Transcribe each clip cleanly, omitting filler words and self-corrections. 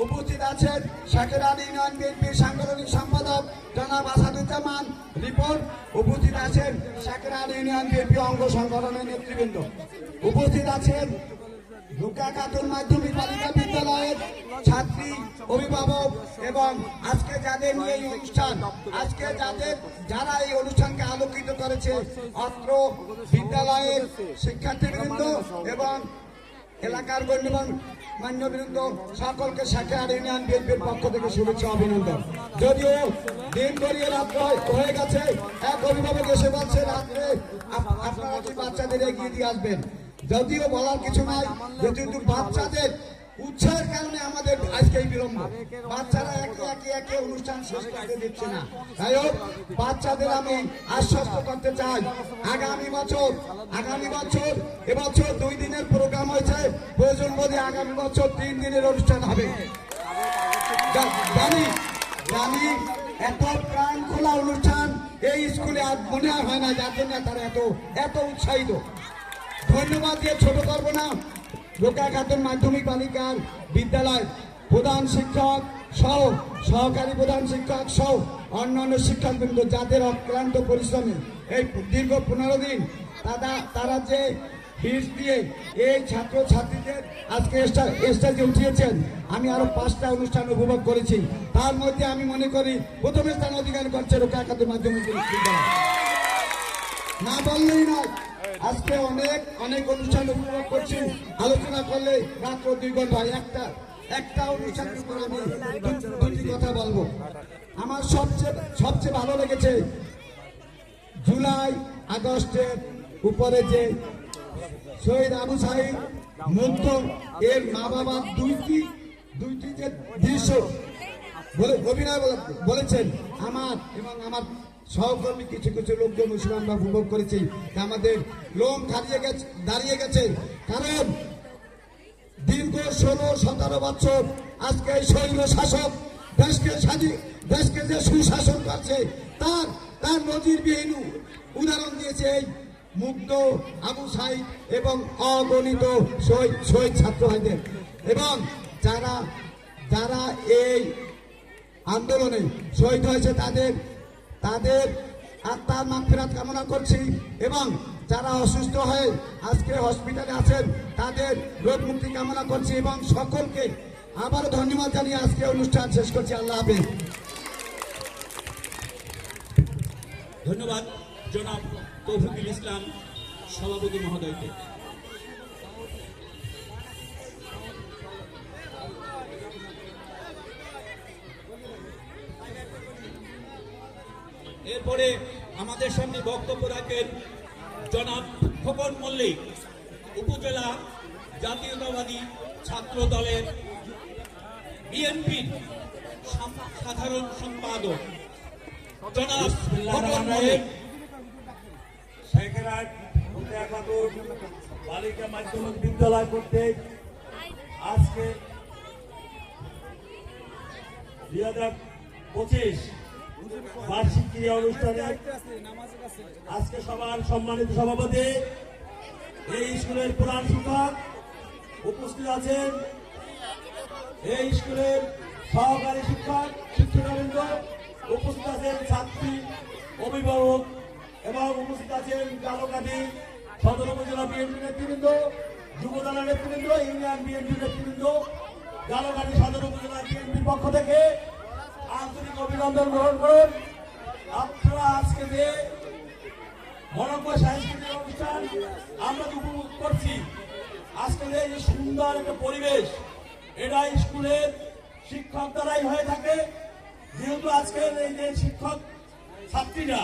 উপস্থিত আছেন শাকেরানী ইউনিয়ন বিএনপির সাংগঠনিক সম্পাদক জনাব আসাদুজ্জামান রিপন। উপস্থিত আছেন শাকেরানী ইউনিয়ন বিএনপি অঙ্গ সংগঠনের নেতৃবৃন্দ। উপস্থিত আছেন রুকা খাতুন মাধ্যমিক বালিকা বিদ্যালয়ের ছাত্রী, অভিভাবক এবং আজকে যাদের নিয়ে এই অনুষ্ঠান, আজকে যারা এই অনুষ্ঠানকে আলোকিত করেছে অত্র বিদ্যালয়ের শিক্ষার্থীবৃন্দ এবং এলাকার মান্যবৃন্দ সকলকে শাকেরানী ইউনিয়ন বিএনপির পক্ষ থেকে শুভেচ্ছা অভিনন্দন। যদিও দিন গড়িয়ে রাত্র হয়ে গেছে, এক অভিভাবক এসে বলছে রাত্রে আপনারা কি বাচ্চাদের এগিয়ে দিয়ে আসবেন। যদিও বলার কিছু নাই, কিন্তু বাচ্চাদের উৎসাহের কারণে আমাদের আজকে এই বিলম্ব। বাচ্চারা একে অনুষ্ঠান শেষ করতে দিচ্ছে না। তাই হোক, বাচ্চাদের আমি আশ্বস্ত করতে চাই আগামী বছর এবছর 2 দিনের প্রোগ্রাম হয়েছে, প্রয়োজন বোধে আগামী বছর 3 দিনের অনুষ্ঠান হবে। জানি এত প্রাণ খোলা অনুষ্ঠান এই স্কুলে আর মনে হয় না, যার জন্য তারা এত উৎসাহিত। ধন্যবাদ দিয়ে ছোট করব না। রোকা খাতুন মাধ্যমিক বালিকার বিদ্যালয় প্রধান শিক্ষক সহ সহকারী প্রধান শিক্ষক সহ অন্যান্য শিক্ষকবৃন্দ যাদের অক্লান্ত পরিশ্রমে এই দীর্ঘ 15 দিন তারা যে ফিস দিয়ে এই ছাত্র ছাত্রীদের আজকে স্টেজে উঠিয়েছেন, আমি আরো 5টা অনুষ্ঠান উপভোগ করেছি। তার মধ্যে আমি মনে করি প্রথম স্থান অধিকার করছে রোকা খাতুন মাধ্যমিক বিদ্যালয়, না বললেই নয়। আজকে অনেক অনুষ্ঠান উপভোগ করছি, আলোচনা করলে রাত্র 2 ঘন্টা। একটা অনুষ্ঠানের উপর আমি 2টি কথা বলবো। আমার সবচেয়ে ভালো লেগেছে জুলাই আগস্টের উপরে যে শহীদ আবু সাঈদ মুগ্ধ এর মা বাবা দুইটি যে দৃশ্য অভিনয় বলেছেন, আমার এবং আমার সহকর্মী কিছু লোকজন আমরা উপভোগ করেছি। আমাদের লোম দাঁড়িয়ে গেছে, কারণ দীর্ঘ 16-17 বছর আজকে স্বৈর শাসক দেশকে যে সুশাসন করছে তার নজিরবিহীন উদাহরণ দিয়েছে এই মুগ্ধ আবু সাঈদ এবং অগণিত শহীদ ছাত্র ভাইদের। এবং যারা এই আন্দোলনে শহীদ হয়েছে তাদের আত্মার মাগফিরাত কামনা করছি, এবং যারা অসুস্থ হয়ে আজকে হসপিটালে আছেন তাদের রোগ মুক্তি কামনা করছি, এবং সকলকে আবারও ধন্যবাদ জানিয়ে আজকে অনুষ্ঠান শেষ করছি। আল্লাহ হাফেজ। ধন্যবাদ জনাব তৌফিকুল ইসলাম সভাপতি মহোদয়কে। এরপরে আমাদের সামনে বক্তব্য রাখেন জনাব খোকন মল্লিক, উপজেলা জাতীয়তাবাদী ছাত্র দলের বিএনপির সাধারণ সম্পাদক জনাব খোকন মল্লিক। বালিকা মাধ্যমিক বিদ্যালয় কর্তৃক আজকে 2025 বার্ষিক ক্রীড়া অনুষ্ঠানে আজকে সবার সম্মানিত সভাপতি, এই স্কুলের প্রধান শিক্ষক উপস্থিত আছেন, এই স্কুলের সহকারী শিক্ষকবৃন্দ উপস্থিত আছেন, ছাত্রী, অভিভাবক এবং উপস্থিত আছেন গালকাঠি সদর উপজেলা বিএনপি নেতৃবৃন্দ, যুবদলের নেতৃবৃন্দ, ইউনিয়ন বিএনপি নেতৃবৃন্দ। গালকাঠি সদর উপজেলা বিএনপির পক্ষ থেকে আন্তরিক অভিনন্দন গ্রহণ করুন। আপনারা আজকে যে মনোজ্ঞ সাংস্কৃতিক অনুষ্ঠান আমরা উপভোগ করছি, আজকে যে সুন্দর একটা পরিবেশ, এটা স্কুলের শিক্ষক দ্বারাই হয়ে থাকে। যেহেতু আজকের এই যে শিক্ষক ছাত্রীরা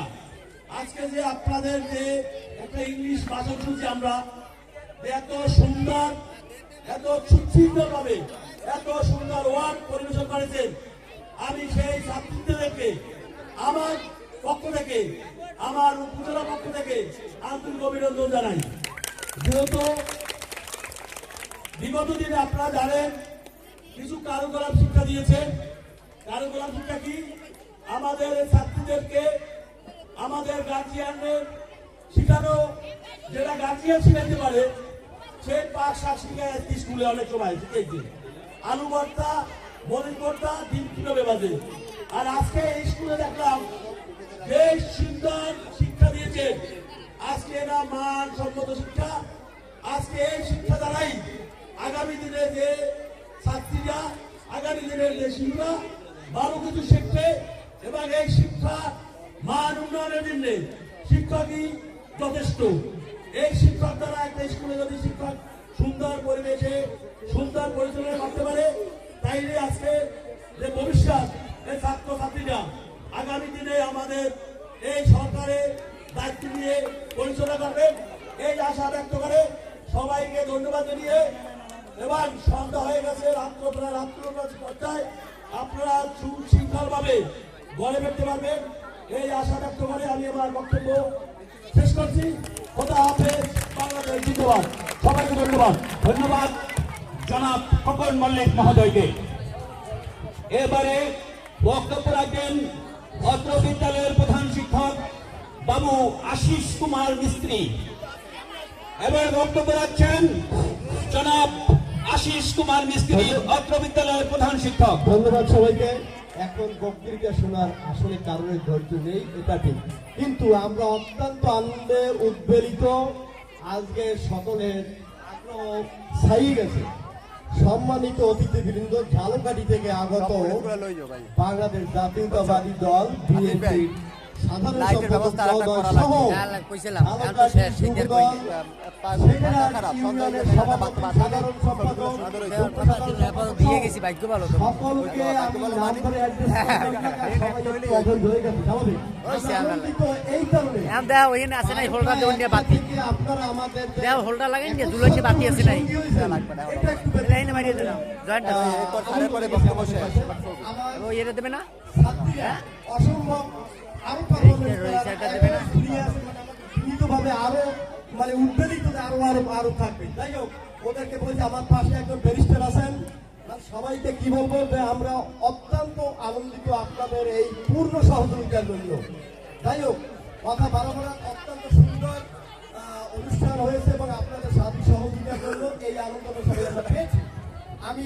আজকে যে আপনাদের যে একটা ইংলিশ ভাষণ শুনছি আমরা, এত সুন্দর, এত সুন্দরভাবে এত সুন্দর ওয়ার্ড পরিবেশন করেছেন, আমি সেই ছাত্রীদেরকে আমার পক্ষ থেকে, আমার উপজেলা পক্ষ থেকে আন্তরিক অভিনন্দন জানাই। যেহেতু বিগত দিনে আপনারা জানেন কিছু কারুকলাপ শিক্ষা দিয়েছেন। কারুকলাপ শিক্ষা কি? আমাদের ছাত্রীদেরকে আমাদের গার্জিয়ানদের শিখানো, যেটা গার্জিয়ান শিখাইতে পারে সেই পাক শাক শিখায় স্কুলে অনেক সময় শিখেছে। আলু ভর্তা মলিন কর্তা দিন কিভাবে বাজে। আর আজকে এই স্কুলে দেখলাম বেশ সুন্দর শিক্ষা দিয়েছে। আজকে এরা মানসম্মত শিক্ষা, আজকে এই শিক্ষা দ্বারাই আগামী দিনে যে ছাত্রীরা আগামী দিনের যে শিক্ষা ভালো কিছু শিখবে এবং এই শিক্ষা মান উন্নয়নের জন্য শিক্ষকই যথেষ্ট। এই শিক্ষক দ্বারা একটা স্কুলে যদি শিক্ষক সুন্দর পরিবেশে সুন্দর পরিচালনা করতে পারে, তাইলে আজকে যে ভবিষ্যৎ এই ছাত্র ছাত্রীরা আগামী দিনে আমাদের এই সরকারের দায়িত্ব নিয়ে পরিচালনা করবেন, এই আশা ব্যক্ত করে সবাইকে ধন্যবাদ জানিয়ে, এবং সন্ধ্যা হয়ে গেছে, রাত্র পর্যায়ে আপনারা সুশৃঙ্খল ভাবে ঘরে ফিরতে পারবেন এই আশা ব্যক্ত করে আমি আমার বক্তব্য শেষ করছি। খোদা হাফেজ, বাংলাদেশ জিন্দাবাদ। সবাইকে ধন্যবাদ। ধন্যবাদ জনাব খোকন মল্লিক মহোদয়কে। এবারে বক্তব্য রাখবেন অত্র বিদ্যালয়ের প্রধান শিক্ষক বাবু আশিস কুমার মিস্ত্রি। এবারে বক্তব্য রাখছেন জনাব আশিস কুমার মিস্ত্রি, অত্র বিদ্যালয়ের প্রধান শিক্ষক। ধন্যবাদ সবাইকে। এখন বক্তৃতা শোনার আসলে কারণে ধৈর্য নেই, এটা ঠিক, কিন্তু আমরা অত্যন্ত আনন্দে উদ্বেলিত। আজকে সকলের আগ্রহ ছাইয়ে গেছে। সম্মানিত অতিথিবৃন্দ, ঝালকাঠি থেকে আগত বাংলাদেশ জাতীয়তাবাদী দল বিএনপি সাধারণ সম্পাদক মহোদয় সহ ঝালকাঠি যুবদল সেক্রেটারি ইউনিয়নের সভাপতি, সাধারণ সম্পাদক, সকলকে আমি নাম করে অ্যাড্রেস সবাই অধৈর্য হয়ে গেছে, স্বাভাবিক। আনন্দিত এই কারণে আপনারা আমাদের অসম্ভব আরো ভাবে আরো মানে উদ্বেলিত আরো আরো আরো থাকবে। যাই হোক, ওদেরকে বলছি আমার পাশে একজন ব্যারিস্টার আছেন, সবাইকে কি বলবো যে আমরা অত্যন্ত আনন্দিত আপনাদের এই পূর্ণ সহযোগিতার জন্য। যাই হোক, কথা বাড়াবো না, অত্যন্ত সুন্দর অনুষ্ঠান হয়েছে এবং আপনাদের সাথী সহযোগিতার জন্য এই আনন্দটা সবাই আমরা পেয়েছি। আমি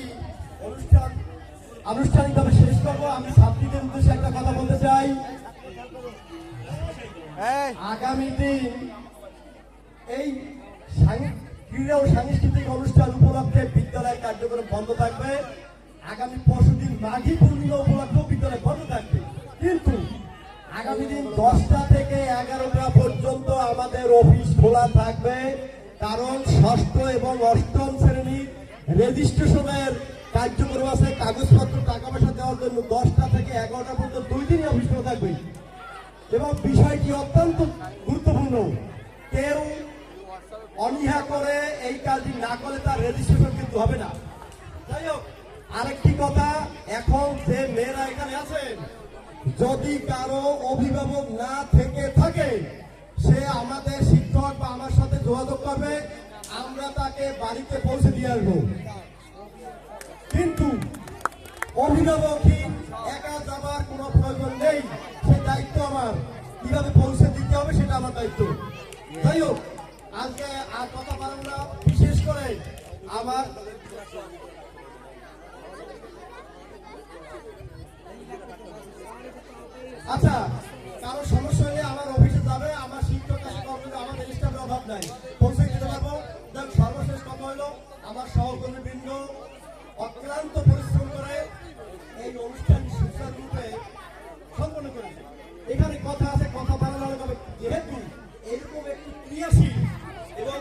আনুষ্ঠানিকভাবে শেষ করবো। আমি ছাত্রীদের উদ্দেশ্যে একটা কথা বলতে চাই। আগামী দিন এই ক্রীড়া ও সাংস্কৃতিক অনুষ্ঠান উপলক্ষে বিদ্যালয় কার্যক্রম বন্ধ থাকবে। আগামী পরশুদিন মাঘী পূর্ণিমা উপলক্ষে বিদ্যালয় বন্ধ থাকবে, কিন্তু আগামী দিন 10টা থেকে 11টা পর্যন্ত আমাদের অফিস খোলা থাকবে। কারণ ষষ্ঠ এবং অষ্টম শ্রেণীর রেজিস্ট্রেশনের কার্যক্রম আছে, কাগজপত্র টাকা পয়সা দেওয়ার জন্য 10টা থেকে 11টা পর্যন্ত 2 দিনই অফিস খোলা থাকবে। এবং বিষয়টি অত্যন্ত গুরুত্বপূর্ণ, কেউ অনীহা করে এই কাজটি না করলে তার রেজিস্ট্রেশন কিন্তু হবে না। যাই হোক, আরেকটি কথা, এখন যে মেয়েরা এখানে আছেন, যদি কারো অভিভাবক না থেকে থাকে, সে আমাদের শিক্ষক বা আমার সাথে যোগাযোগ করবে, আমরা তাকে বাড়িতে পৌঁছে দিয়ে আসবো। কিন্তু অভিভাবকহীন একা যাবার কোনো প্রয়োজন নেই, সে দায়িত্ব আমার, কিভাবে পৌঁছে দিতে হবে সেটা আমার দায়িত্ব। যাই হোক, আজকে আর কথা বলবো না, বিশেষ করে আমার আচ্ছা কারো সমস্যা হলে আমার অফিসে যাবে, আমার শিক্ষক কাছে করবে, আমাদের স্টাফের অভাব নাই, পৌঁছে দিতে পারবো। সর্বশেষ কথা হলো, আমার সহকর্মীবৃন্দ অক্লান্ত পরিশ্রম করে এই অনুষ্ঠান সুচারুরূপে সম্পন্ন করেছে। এখানে কথা আছে, কথা বাড়ানো হবে, যেহেতু এরকম একটি ক্রিয়াশীল এবং